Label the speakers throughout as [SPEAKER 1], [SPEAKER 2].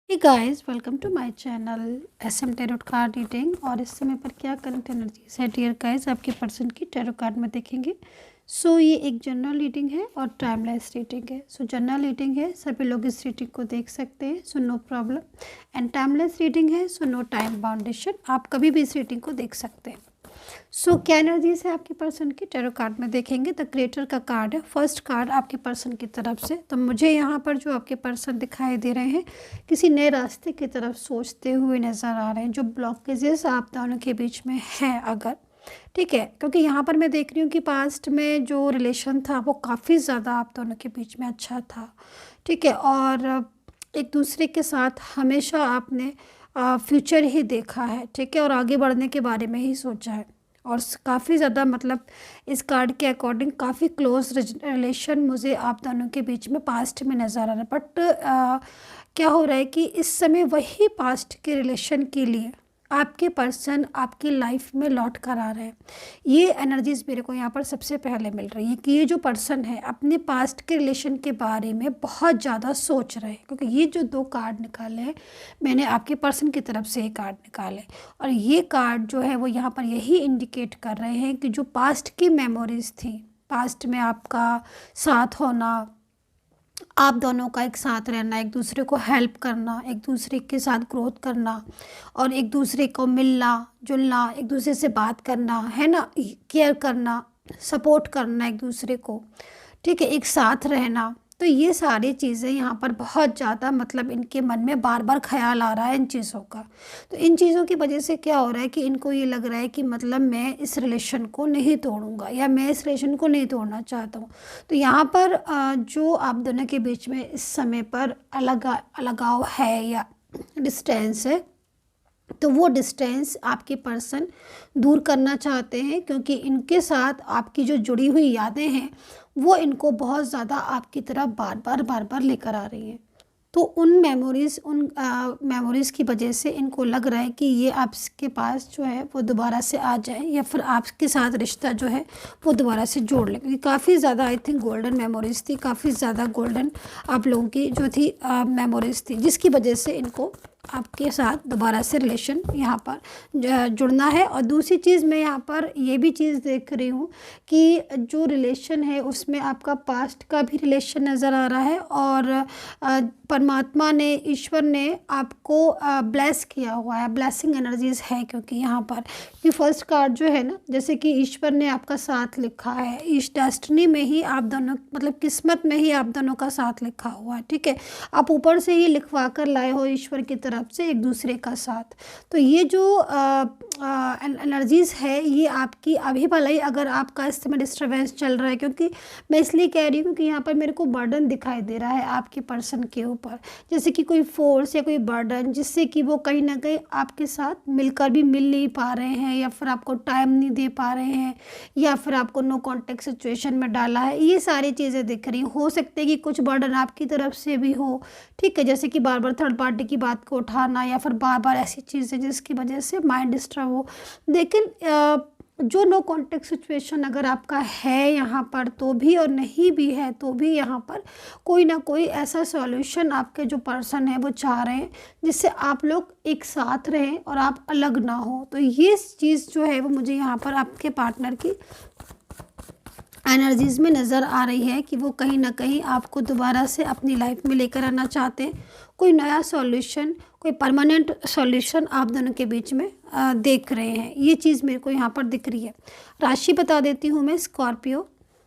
[SPEAKER 1] Hey guys, welcome to my channel SM tarot card reading. और इस समय पर क्या करंट एनर्जीज है डियर गाइस आपके पर्सन की टैरो कार्ड में देखेंगे। ये एक जनरल रीडिंग है और टाइमलेस रीडिंग है। जनरल रीडिंग है, सभी लोग इस रीडिंग को देख सकते हैं, no problem. And timeless reading है, नो टाइम बाउंडेशन, आप कभी भी इस रीडिंग को देख सकते हैं। क्या एनर्जीज है आपके पर्सन की टैरो कार्ड में देखेंगे। द क्रिएटर का कार्ड है, फर्स्ट कार्ड आपके पर्सन की तरफ से। तो मुझे यहाँ पर जो आपके पर्सन दिखाई दे रहे हैं किसी नए रास्ते की तरफ सोचते हुए नज़र आ रहे हैं। जो ब्लॉकेजेस आप दोनों के बीच में है अगर, ठीक है, क्योंकि यहाँ पर मैं देख रही हूँ कि पास्ट में जो रिलेशन था वो काफ़ी ज़्यादा आप दोनों के बीच में अच्छा था, ठीक है। और एक दूसरे के साथ हमेशा आपने फ्यूचर ही देखा है, ठीक है, और आगे बढ़ने के बारे में ही सोचा है। और काफ़ी ज़्यादा मतलब इस कार्ड के अकॉर्डिंग काफ़ी क्लोज रिलेशन मुझे आप दोनों के बीच में पास्ट में नज़र आ रहा है। बट क्या हो रहा है कि इस समय वही पास्ट के रिलेशन के लिए आपके पर्सन आपकी लाइफ में लौट कर आ रहे हैं। ये एनर्जीज मेरे को यहाँ पर सबसे पहले मिल रही है कि ये जो पर्सन है अपने पास्ट के रिलेशन के बारे में बहुत ज़्यादा सोच रहे हैं, क्योंकि ये जो दो कार्ड निकाले हैं मैंने आपके पर्सन की तरफ से ये कार्ड निकाले, और ये कार्ड जो है वो यहाँ पर यही इंडिकेट कर रहे हैं कि जो पास्ट की मेमोरीज थी, पास्ट में आपका साथ होना, आप दोनों का एक साथ रहना, एक दूसरे को हेल्प करना, एक दूसरे के साथ ग्रोथ करना, और एक दूसरे को मिलना जुलना, एक दूसरे से बात करना, है ना, केयर करना, सपोर्ट करना एक दूसरे को, ठीक है, एक साथ रहना। तो ये सारी चीज़ें यहाँ पर बहुत ज़्यादा मतलब इनके मन में बार बार ख्याल आ रहा है इन चीज़ों का। तो इन चीज़ों की वजह से क्या हो रहा है कि इनको ये लग रहा है कि मतलब मैं इस रिलेशन को नहीं तोड़ूंगा या मैं इस रिलेशन को नहीं तोड़ना चाहता हूँ। तो यहाँ पर जो आप दोनों के बीच में इस समय पर अलगाव है या डिस्टेंस है, तो वो डिस्टेंस आपके पर्सन दूर करना चाहते हैं, क्योंकि इनके साथ आपकी जो जुड़ी हुई यादें हैं वो इनको बहुत ज़्यादा आपकी तरफ बार बार लेकर आ रही हैं। तो उन मेमोरीज़ की वजह से इनको लग रहा है कि ये आपके पास जो है वो दोबारा से आ जाए, या फिर आपके साथ रिश्ता जो है वो दोबारा से जोड़ लें, क्योंकि काफ़ी ज़्यादा आई थिंक गोल्डन मेमोरीज़ थी, काफ़ी ज़्यादा गोल्डन आप लोगों की जो थी मेमोरीज़ थी, जिसकी वजह से इनको आपके साथ दोबारा से रिलेशन यहाँ पर जुड़ना है। और दूसरी चीज़ मैं यहाँ पर ये भी चीज़ देख रही हूँ कि जो रिलेशन है उसमें आपका पास्ट का भी रिलेशन नज़र आ रहा है, और परमात्मा ने, ईश्वर ने आपको ब्लेस किया हुआ है, ब्लेसिंग एनर्जीज है, क्योंकि यहाँ पर कि फर्स्ट कार्ड जो है ना, जैसे कि ईश्वर ने आपका साथ लिखा है, इस डेस्टिनी में ही आप दोनों मतलब किस्मत में ही आप दोनों का साथ लिखा हुआ है, ठीक है, आप ऊपर से ही लिखवा कर लाए हो ईश्वर की तरफ से एक दूसरे का साथ। तो ये जो एनर्जीज है ये आपकी अभी भले ही अगर आपका इस समय डिस्टर्बेंस चल रहा है, क्योंकि मैं इसलिए कह रही हूँ कि यहाँ पर मेरे को बर्डन दिखाई दे रहा है आपके पर्सन के ऊपर, जैसे कि कोई फोर्स या कोई बर्डन, जिससे कि वो कहीं ना कहीं आपके साथ मिलकर भी मिल नहीं पा रहे हैं, या फिर आपको टाइम नहीं दे पा रहे हैं, या फिर आपको नो कॉन्टेक्ट सिचुएशन में डाला है। ये सारी चीज़ें दिख रही हो सकते हैं कि कुछ बर्डन आपकी तरफ से भी हो, ठीक है, जैसे कि बार बार थर्ड पार्टी की बात को उठाना, या फिर बार बार ऐसी चीज़ें जिसकी वजह से माइंड डिस्टर्ब हो। लेकिन जो नो कॉन्टेक्ट सिचुएशन अगर आपका है यहाँ पर तो भी, और नहीं भी है तो भी, यहाँ पर कोई ना कोई ऐसा सॉल्यूशन आपके जो पर्सन है वो चाह रहे हैं जिससे आप लोग एक साथ रहें और आप अलग ना हो। तो ये चीज़ जो है वो मुझे यहाँ पर आपके पार्टनर की एनर्जीज़ में नज़र आ रही है कि वो कहीं ना कहीं आपको दोबारा से अपनी लाइफ में लेकर आना चाहते हैं। कोई नया सॉल्यूशन, कोई परमानेंट सॉल्यूशन आप दोनों के बीच में देख रहे हैं। ये चीज़ मेरे को यहाँ पर दिख रही है। राशि बता देती हूँ मैं, Scorpio,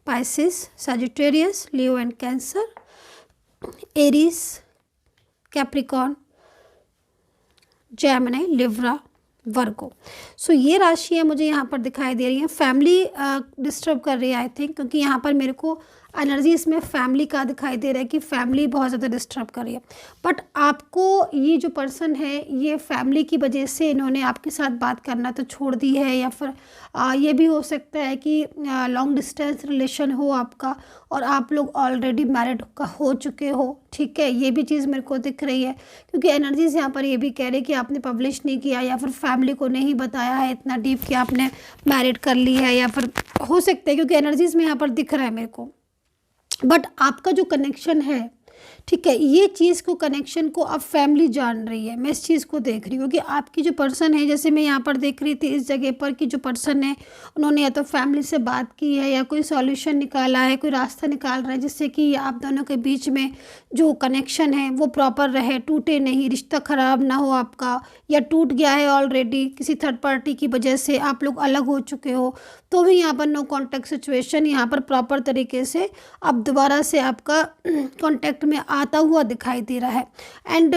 [SPEAKER 1] Pisces, Sagittarius, Leo and Cancer, Aries, Capricorn, Gemini, Libra, Virgo. ये राशियाँ मुझे यहाँ पर दिखाई दे रही हैं। फैमिली डिस्टर्ब कर रही है आई थिंक, क्योंकि यहाँ पर मेरे को एनर्जी इसमें फैमिली का दिखाई दे रहा है कि फैमिली बहुत ज़्यादा डिस्टर्ब कर रही है। बट आपको ये जो पर्सन है ये फैमिली की वजह से इन्होंने आपके साथ बात करना तो छोड़ दी है, या फिर ये भी हो सकता है कि लॉन्ग डिस्टेंस रिलेशन हो आपका और आप लोग ऑलरेडी मैरिड हो चुके हो, ठीक है, ये भी चीज़ मेरे को दिख रही है, क्योंकि एनर्जीज यहाँ पर ये भी कह रहे हैं कि आपने पब्लिश नहीं किया या फिर फैमिली को नहीं बताया है इतना डीप कि आपने मैरिड कर ली है, या फिर हो सकता है, क्योंकि एनर्जीज में यहाँ पर दिख रहा है मेरे को। बट आपका जो कनेक्शन है ठीक है, ये चीज़ को कनेक्शन को अब फैमिली जान रही है। मैं इस चीज़ को देख रही हूँ कि आपकी जो पर्सन है, जैसे मैं यहाँ पर देख रही थी इस जगह पर कि जो पर्सन है उन्होंने या तो फैमिली से बात की है या कोई सॉल्यूशन निकाला है, कोई रास्ता निकाल रहा है जिससे कि आप दोनों के बीच में जो कनेक्शन है वो प्रॉपर रहे, टूटे नहीं, रिश्ता ख़राब ना हो आपका, या टूट गया है ऑलरेडी किसी थर्ड पार्टी की वजह से, आप लोग अलग हो चुके हो, तो भी यहाँ पर नो कॉन्टैक्ट सिचुएशन यहाँ पर प्रॉपर तरीके से अब दोबारा से आपका कॉन्टैक्ट में आता हुआ दिखाई दे रहा है। एंड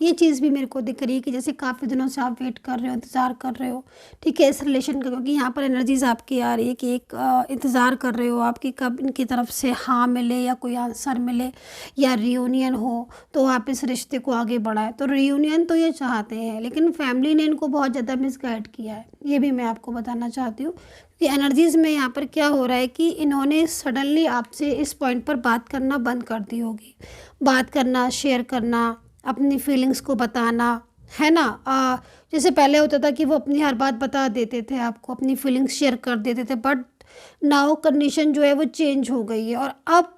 [SPEAKER 1] ये चीज़ भी मेरे को दिख रही है कि जैसे काफ़ी दिनों से आप वेट कर रहे हो, इंतज़ार कर रहे हो, ठीक है, इस रिलेशन का, क्योंकि यहाँ पर एनर्जीज़ आपकी आ रही है कि एक इंतज़ार कर रहे हो आपकी कब इनकी तरफ से हाँ मिले या कोई आंसर मिले या रियूनियन हो तो आप इस रिश्ते को आगे बढ़ाए। तो रियूनियन तो ये चाहते हैं, लेकिन फैमिली ने इनको बहुत ज़्यादा मिसगाइड किया है, ये भी मैं आपको बताना चाहती हूँ कि एनर्जीज़ में यहाँ पर क्या हो रहा है कि इन्होंने सडनली आपसे इस पॉइंट पर बात करना बंद कर दी होगी। बात करना, शेयर करना, अपनी फीलिंग्स को बताना, है ना। जैसे पहले होता था कि वो अपनी हर बात बता देते थे आपको, अपनी फीलिंग्स शेयर कर देते थे, बट नाउ कंडीशन जो है वो चेंज हो गई है और अब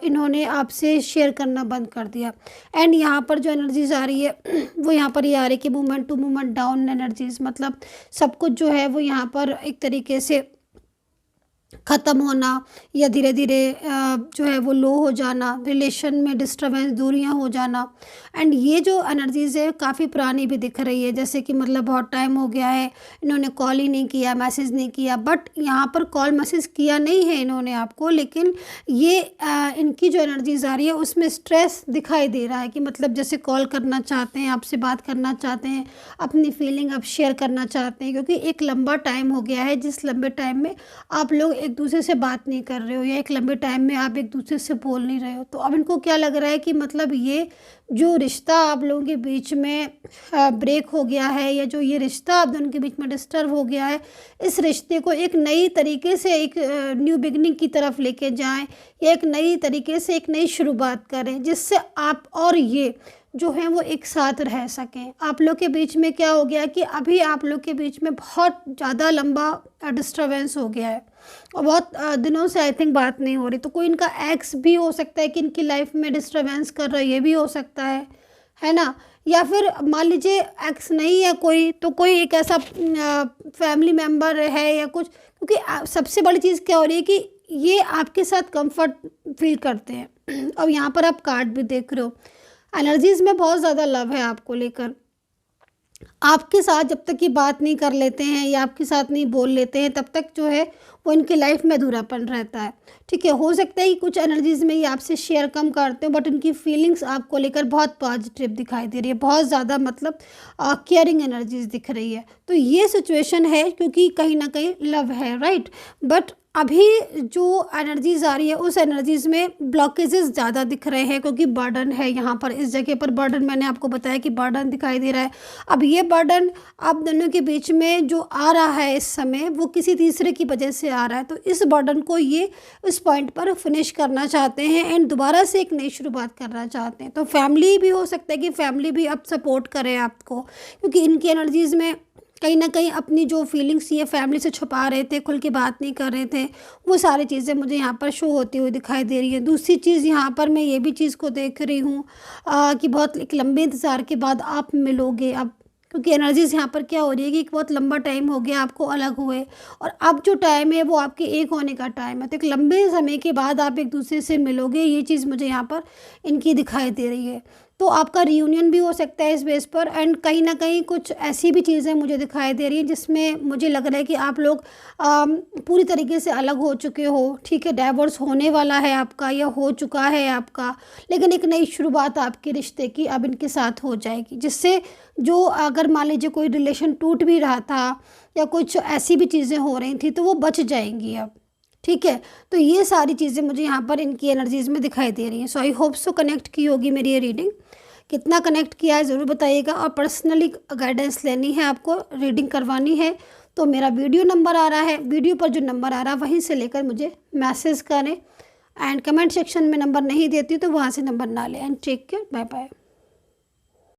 [SPEAKER 1] इन्होंने आपसे शेयर करना बंद कर दिया। एंड यहाँ पर जो एनर्जीज आ रही है वो यहाँ पर ये आ रही है कि movement to movement down energies, मतलब सब कुछ जो है वो यहाँ पर एक तरीके से ख़त्म होना या धीरे धीरे जो है वो लो हो जाना, रिलेशन में डिस्टर्बेंस, दूरियां हो जाना। एंड ये जो एनर्जीज़ है काफ़ी पुरानी भी दिख रही है, जैसे कि मतलब बहुत टाइम हो गया है इन्होंने कॉल ही नहीं किया, मैसेज नहीं किया, बट यहाँ पर कॉल मैसेज किया नहीं है इन्होंने आपको, लेकिन ये इनकी जो एनर्जीज़ आ रही है उसमें स्ट्रेस दिखाई दे रहा है कि मतलब जैसे कॉल करना चाहते हैं, आपसे बात करना चाहते हैं, अपनी फीलिंग आप शेयर करना चाहते हैं, क्योंकि एक लंबा टाइम हो गया है जिस लंबे टाइम में आप लोग एक दूसरे से बात नहीं कर रहे हो या एक लंबे टाइम में आप एक दूसरे से बोल नहीं रहे हो। तो अब इनको क्या लग रहा है कि मतलब ये जो रिश्ता आप लोगों के बीच में ब्रेक हो गया है या जो ये रिश्ता आप दोनों के बीच में डिस्टर्ब हो गया है, इस रिश्ते को एक नई तरीके से एक न्यू बिगनिंग की तरफ लेके जाएं या एक नई तरीके से एक नई शुरुआत करें जिससे आप और ये जो है वो एक साथ रह सकें। आप लोग के बीच में क्या हो गया कि अभी आप लोग के बीच में बहुत ज़्यादा लंबा डिस्टर्बेंस हो गया है और बहुत दिनों से आई थिंक बात नहीं हो रही। तो कोई इनका एक्स भी हो सकता है कि इनकी लाइफ में डिस्टर्बेंस कर रहा है, ये भी हो सकता है ना। या फिर मान लीजिए एक्स नहीं है कोई, तो कोई एक ऐसा फैमिली मेम्बर है या कुछ, क्योंकि सबसे बड़ी चीज़ क्या हो रही है कि ये आपके साथ कंफर्ट फील करते हैं। और यहाँ पर आप कार्ड भी देख रहे हो, एनर्जीज़ में बहुत ज़्यादा लव है आपको लेकर। आपके साथ जब तक ये बात नहीं कर लेते हैं या आपके साथ नहीं बोल लेते हैं तब तक जो है वो इनकी लाइफ में अधूरापन रहता है, ठीक है। हो सकता है कि कुछ एनर्जीज़ में ये आपसे शेयर कम करते हो, बट इनकी फीलिंग्स आपको लेकर बहुत पॉजिटिव दिखाई दे रही है, बहुत ज़्यादा मतलब केयरिंग एनर्जीज़ दिख रही है। तो ये सिचुएशन है क्योंकि कहीं ना कहीं लव है, राइट। बट अभी जो एनर्जीज़ आ रही है उस एनर्जीज़ में ब्लॉकेजेस ज़्यादा दिख रहे हैं क्योंकि बर्डन है यहाँ पर, इस जगह पर बर्डन, मैंने आपको बताया कि बर्डन दिखाई दे रहा है। अब ये बर्डन आप दोनों के बीच में जो आ रहा है इस समय वो किसी तीसरे की वजह से आ रहा है, तो इस बर्डन को ये इस पॉइंट पर फिनिश करना चाहते हैं एंड दोबारा से एक नई शुरुआत करना चाहते हैं। तो फैमिली भी हो सकता है कि फैमिली भी अब सपोर्ट करे आपको, क्योंकि इनकी एनर्जीज़ में कहीं ना कहीं अपनी जो फीलिंग्स ये फैमिली से छुपा रहे थे, खुल के बात नहीं कर रहे थे, वो सारी चीज़ें मुझे यहाँ पर शो होती हुई दिखाई दे रही है। दूसरी चीज़ यहाँ पर मैं ये भी चीज़ को देख रही हूँ कि बहुत एक लंबे इंतज़ार के बाद आप मिलोगे अब, क्योंकि एनर्जीज़ यहाँ पर क्या हो रही है कि बहुत लंबा टाइम हो गया आपको अलग हुए और अब जो टाइम है वो आपके एक होने का टाइम है। तो एक लंबे समय के बाद आप एक दूसरे से मिलोगे, ये चीज़ मुझे यहाँ पर इनकी दिखाई दे रही है। तो आपका रियूनियन भी हो सकता है इस बेस पर। एंड कहीं ना कहीं कुछ ऐसी भी चीज़ें मुझे दिखाई दे रही हैं जिसमें मुझे लग रहा है कि आप लोग पूरी तरीके से अलग हो चुके हो, ठीक है। डाइवोर्स होने वाला है आपका या हो चुका है आपका, लेकिन एक नई शुरुआत आपके रिश्ते की अब इनके साथ हो जाएगी, जिससे जो अगर मान लीजिए कोई रिलेशन टूट भी रहा था या कुछ ऐसी भी चीज़ें हो रही थी तो वो बच जाएंगी अब, ठीक है। तो ये सारी चीज़ें मुझे यहाँ पर इनकी एनर्जीज़ में दिखाई दे रही हैं। सो आई होप सो कनेक्ट की होगी मेरी ये रीडिंग। कितना कनेक्ट किया है ज़रूर बताइएगा, और पर्सनली गाइडेंस लेनी है आपको, रीडिंग करवानी है तो मेरा वीडियो नंबर आ रहा है, वीडियो पर जो नंबर आ रहा है वहीं से लेकर मुझे मैसेज करें। एंड कमेंट सेक्शन में नंबर नहीं देती तो वहाँ से नंबर ना लें। And take care, bye bye.